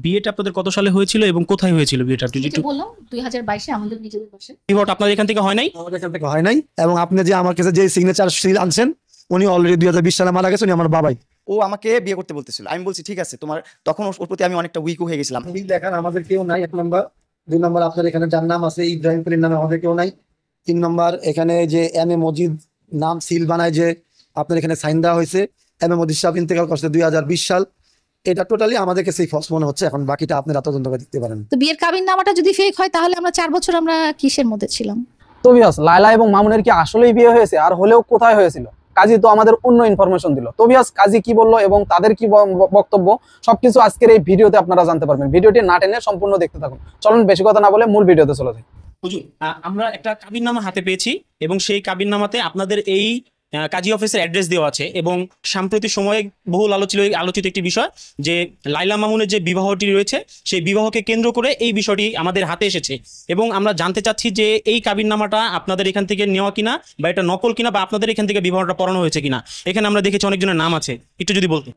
বিয়েটা আপনাদের কত সালে হয়েছিল এবং কোথায় হয়েছিল বিয়েটা? আপনি যেটা বললাম 2022 এ আমাদের নিজেদের বাসায়। বিবাহটা আপনাদের এখান থেকে হয় নাই? আমাদের এখান থেকে হয় নাই। এবং আপনি যে আমার কাছে যে সিগনেচার সিল আনছেন, উনি অলরেডি 2020 সালে মারা গেছেন, উনি আমার বাবাই। ও আমাকে বিয়ে করতে বলতেছিল, আমি বলছি ঠিক আছে তোমার, তখন ওর প্রতি আমি অনেকটা উইক হয়ে গেছিলাম। এই দেখেন আমাদের কেউ নাই, 1 নম্বর। 2 নম্বর আপনার এখানে যার নাম আছে ইব্রাহিম খলিল নামে আমাদের কেউ নাই। 3 নম্বর এখানে যে এম এ মজিদ নাম সিল বানায় যে আপনার এখানে সাইন দেওয়া হয়েছে, এম এ মজিদ সাহেব ইন্তেকাল করছে 2020 সাল। এটা টোটালি আমাদের কাছে ফলস মনে হচ্ছে। এখন বাকিটা আপনারা তদন্ত করে দেখতে পারেন। তো বিয়ের কাবিননামাটা যদি ফেক হয় তাহলে আমরা 4 বছর আমরা কিসের মধ্যে ছিলাম? তো ভিউয়ার্স, লায়লা এবং মামুনের কি আসলেই বিয়ে হয়েছে? আর হলেও কোথায় হয়েছিল? কাজী তো আমাদের অন্য ইনফরমেশন দিল। তো ভিউয়ার্স, কাজী কি বললো এবং তাদের কি বক্তব্য সবকিছু আজকের এই ভিডিওতে আপনারা জানতে পারবেন। ভিডিওটি না টেনে সম্পূর্ণ দেখতে থাকুন। চলুন বেশি কথা না বলে মূল ভিডিওতে চলে যাই। হুজুর, আমরা একটা কাবিননামা হাতে পেয়েছি এবং সেই কাবিননামাতে আপনাদের এই কাজী অফিসের অ্যাড্রেস দেওয়া আছে এবং সাম্প্রতিক সময়ে বহুল আলোচিত একটি বিষয় যে লাইলা মামুনের যে বিবাহটি রয়েছে সেই বিবাহকে কেন্দ্র করে এই বিষয়টি আমাদের হাতে এসেছে এবং আমরা জানতে চাচ্ছি যে এই কাবিননামাটা আপনাদের এখান থেকে নেওয়া কিনা বা এটা নকল কিনা বা আপনাদের এখান থেকে বিবাহটা পড়ানো হয়েছে কিনা। এখানে আমরা দেখেছি অনেকজনের নাম আছে, একটু যদি বলতেন।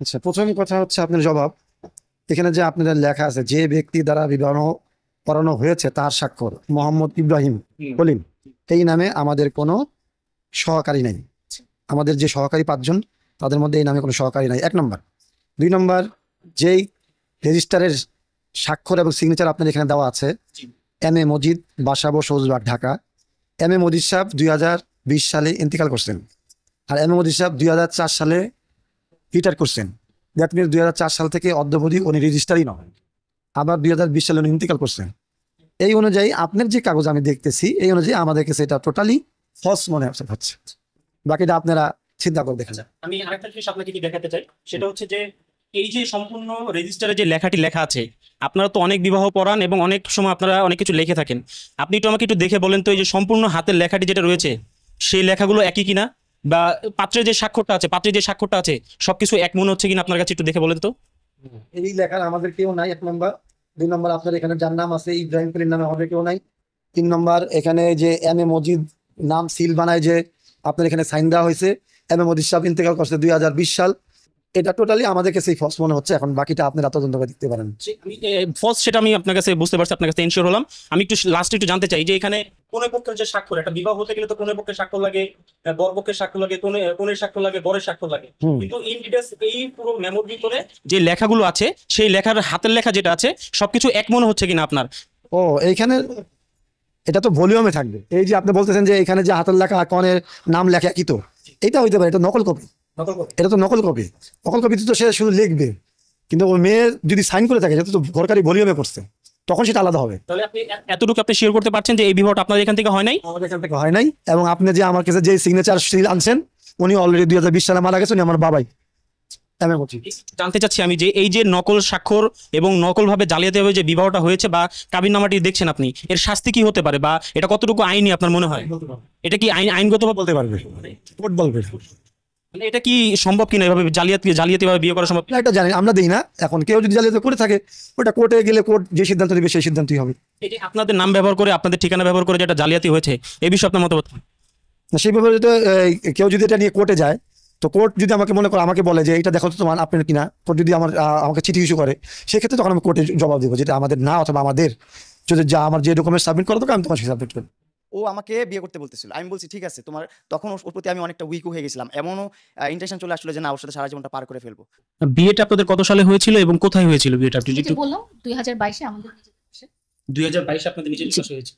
আচ্ছা, প্রথম কথা হচ্ছে আপনার জবাব। এখানে যে আপনাদের লেখা আছে যে ব্যক্তি দ্বারা বিবাহ পড়ানো হয়েছে তার স্বাক্ষর মোহাম্মদ ইব্রাহিম খলিল, এই নামে আমাদের কোনো সহকারী নাই। আমাদের যে সহকারী 5 জন, তাদের মধ্যে এই নামে কোনো সহকারী নাই, 1 নম্বর। 2 নম্বর, যেই রেজিস্টারের স্বাক্ষর এবং সিগনেচার আপনার এখানে দেওয়া আছে, M A Majid, Basabo, সৌজবাগ, Dhaka. M A Majid সাহেব 2020 সালে ইন্তেকাল করছেন, আর এম এ মজিদ সাহেব 2004 সালে রিটায়ার করছেন। দ্যাট মিনস 2004 সাল থেকে অদ্যাবধি উনি রেজিস্টারই নয়। আবার 2020 সালে উনি ইন্তেকাল করছেন। এই অনুযায়ী আপনার যে কাগজ আমি দেখতেছি, এই অনুযায়ী আমাদের কাছে এটা টোটালি ফলস মনে হচ্ছে। বাকিটা আপনারা চিন্তা করে দেখেন। আমি আরেকটা জিনিস আপনাকে কি দেখাতে চাই, সেটা হচ্ছে যে এই যে সম্পূর্ণ রেজিস্টারে যে লেখাটি লেখা আছে, আপনারা তো অনেক বিবাহ পড়ান এবং অনেক সময় আপনারা অনেক কিছু লিখে থাকেন। আপনি একটু আমাকে একটু দেখে বলেন তো, এই যে সম্পূর্ণ হাতের লেখাটি যেটা রয়েছে সেই লেখাগুলো একই কিনা, বা পাত্রের যে স্বাক্ষরটা আছে সবকিছু এক মনে হচ্ছে কিনা আপনার কাছে একটু দেখে বলেন তো। এই লেখার আমাদের কেউ নাই, 1 নম্বর। 2 নম্বর আপনার এখানে যার নাম আছে ইব্রাহিম খলিল নামে আমাদের কেউ নাই। 3 নম্বর এখানে যে এম এ মজিদ নাম সিল বানায় যে আপনার এখানে সাইন দেওয়া হয়েছে, এম এ মজিদ সাহেব ইন্তেকাল করছে 2020 সাল। এটা টোটালি আমাদের কাছে ফলস মনে হচ্ছে। এখন বাকিটা আপনারা তদন্ত করে দেখতে পারেন। ফলস সেটা আমি আপনার কাছে বুঝতে পারছি, আপনার কাছে এনশিওর হলাম। আমি একটু লাস্টে একটু জানতে চাই যে এখানে কোন পক্ষের যে স্বাক্ষর, একটা বিবাহ হতে গেলে তো কোন পক্ষের স্বাক্ষর লাগে, বর পক্ষের স্বাক্ষর লাগে, কোনের স্বাক্ষর লাগে, বরের স্বাক্ষর লাগে, কিন্তু ইন ডিটেইলস এই পুরো মেমোর ভিতরে যে লেখাগুলো আছে সেই লেখার হাতের লেখা যেটা আছে সবকিছু এক মনে হচ্ছে কিনা আপনার? ও, এইখানে এটা তো ভলিউমে থাকবে। এই যে আপনি বলতেছেন যে এখানে যে হাতের লেখা কনের নাম লেখা কি, তো এটা হইতে পারে, এটা নকল কপি। এটা তো নকল কপি। নকল কপিতে তো সে শুধু লিখবে, কিন্তু ওই মেয়ে যদি সাইন করে থাকে সেটা তো ঘরকারি ভলিউমে করছে, তখন সেটা আলাদা হবে। তাহলে আপনি এতটুকু আপনি শিওর করতে পারছেন যে এই বিবাহটা আপনাদের এখান থেকে হয় নাই? আমাদের এখান থেকে হয় নাই। এবং আপনি যে আমার কাছে যে সিগনেচার সিল আনছেন, উনি অলরেডি 2020 সালে মারা গেছেন, উনি আমার বাবাই। জানতে চাচ্ছি আমি যে এই যে নকল স্বাক্ষর এবং নকল ভাবে জালিয়াতি ভাবে যে বিবাহটা হয়েছে বা কাবিননামাটি দেখছেন আপনি, এর শাস্তি কি হতে পারে বা এটা কতটুকু আইনি আপনার মনে হয়? এটা কি আইনগতভাবে বলতে পারবে, কোর্ট বলবে। মানে এটা কি সম্ভব কিনা এভাবে জালিয়াতি ভাবে বিয়ে করা সম্ভব? এটা জানি আমরা দিই না। এখন কেউ যদি জালিয়াতি করে থাকে, ওটা কোর্টে গেলে কোর্ট যে সিদ্ধান্ত নেবে সেই সিদ্ধান্তই হবে। এই যে আপনাদের নাম ব্যবহার করে, আপনাদের ঠিকানা ব্যবহার করে যেটা জালিয়াতি হয়েছে, এই বিষয়ে আপনার মতামত? সেই ব্যাপারে তো কেউ যদি এটা নিয়ে কোর্টে যায়, তো কোর্ট যদি আমাকে মনে করে, আমাকে বলে যে এটা দেখো তো তোমার আপনার কিনা, কোর্ট যদি আমাকে চিঠি ইস্যু করে, সেক্ষেত্রে তখন আমি কোর্টে জবাব দেবো যেটা আমাদের না, অথবা আমাদের যদি যা আমার যে ডকুমেন্ট সাবমিট করা দরকার আমি তখন সাবমিট করবো। ও আমাকে বিয়ে করতে বলতেছিল, আমি বলছি ঠিক আছে তোমার, তখন ওর প্রতি আমি অনেকটা উইক হয়ে গেছিলাম। এমনও ইন্টেনশন চলে আসলো যে না, ওর সাথে সারা জীবনটা পার করে ফেলবো। বিয়েটা আপনাদের কত সালে হয়েছিল এবং কোথায় হয়েছিল বিয়েটা? আপনি যেটা বললাম 2022 এ আমাদের নিজেদের বাসায়। 2022 আপনাদের নিজের কাছে হয়েছে।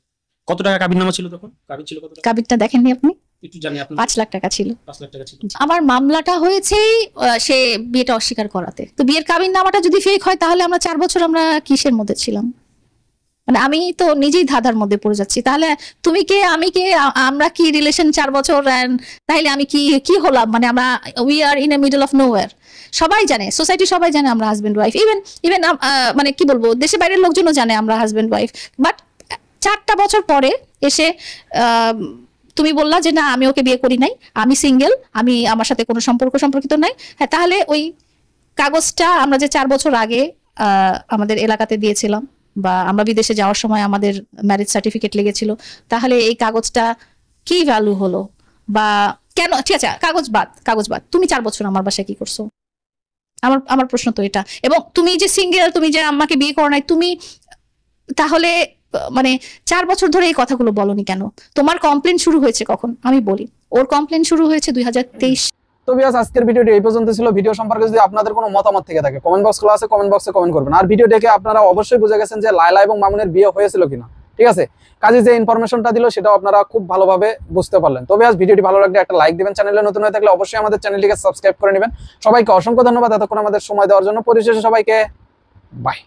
কত টাকা কাবিননামা ছিল তখন? কাবিন ছিল কত টাকা? কাবিনটা দেখেননি আপনি? একটু জানি আপনার। 5 লাখ টাকা ছিল। 5 লাখ টাকা ছিল। আমার মামলাটা হয়েছেই সে বিয়েটা অস্বীকার করাতে। তো বিয়ের কাবিননামাটা যদি ফেক হয় তাহলে আমরা 4 বছর আমরা কিসের মধ্যে ছিলাম? মানে আমি তো নিজেই ধাঁধার মধ্যে পড়ে যাচ্ছি। তাহলে তুমি কে, আমি কে, আমরা কি রিলেশন 4 বছর, তাহলে আমি কি হলাম? মানে আমরা we are in a middle of nowhere. সবাই জানে, সোসাইটি সবাই জানে আমরা হাজবেন্ড ওয়াইফ। ইভেন মানে কি বলবো, দেশে বাইরের লোকজনও জানে আমরা হাজবেন্ড ওয়াইফ। বাট 4টা বছর পরে এসে তুমি বললা যে না আমি ওকে বিয়ে করি নাই, আমি সিঙ্গেল, আমি আমার সাথে কোনো সম্পর্কিত নাই। হ্যাঁ, তাহলে ওই কাগজটা আমরা যে 4 বছর আগে আমাদের এলাকাতে দিয়েছিলাম বা আমরা বিদেশে যাওয়ার সময় আমাদের ম্যারেজ সার্টিফিকেট লেগেছিল, তাহলে এই কাগজটা কি ভ্যালু হলো বা কেন? ঠিক আছে, কাগজ বাদ, তুমি 4 বছর আমার বাসায় কি করছো? আমার প্রশ্ন তো এটা। এবং তুমি যে সিঙ্গেল, তুমি যে আমাকে বিয়ে করো নাই, তুমি তাহলে মানে 4 বছর ধরে এই কথাগুলো বলনি কেন? তোমার কমপ্লেন শুরু হয়েছে কখন? আমি বলি, ওর কমপ্লেন শুরু হয়েছে 2023। তো ভিউয়ার্স, আজকের ভিডিওটি এই পর্যন্ত ছিল। ভিডিও সম্পর্কে যদি আপনাদের কোনো মতামত থেকে থাকে, কমেন্ট বক্স খোলা আছে, কমেন্ট বক্সে কমেন্ট করবেন। আর ভিডিও দেখে আপনারা অবশ্যই বুঝে গেছেন যে লায়লা এবং মামুনের বিয়ে হয়েছিল কিনা, ঠিক আছে? কাজী যে ইনফরমেশনটা দিল সেটাও আপনারা খুব ভালোভাবে বুঝতে পারলেন। তো ভিউয়ার্স, ভিডিওটি ভালো লাগলে একটা লাইক দিবেন, চ্যানেলে নতুন হয়ে থাকলে অবশ্যই আমাদের চ্যানেলটিকে সাবস্ক্রাইব করে নেবেন। সবাইকে অসংখ্য ধন্যবাদ এতক্ষণ আমাদের সময় দেওয়ার জন্য। পরিশেষে সবাইকে বাই।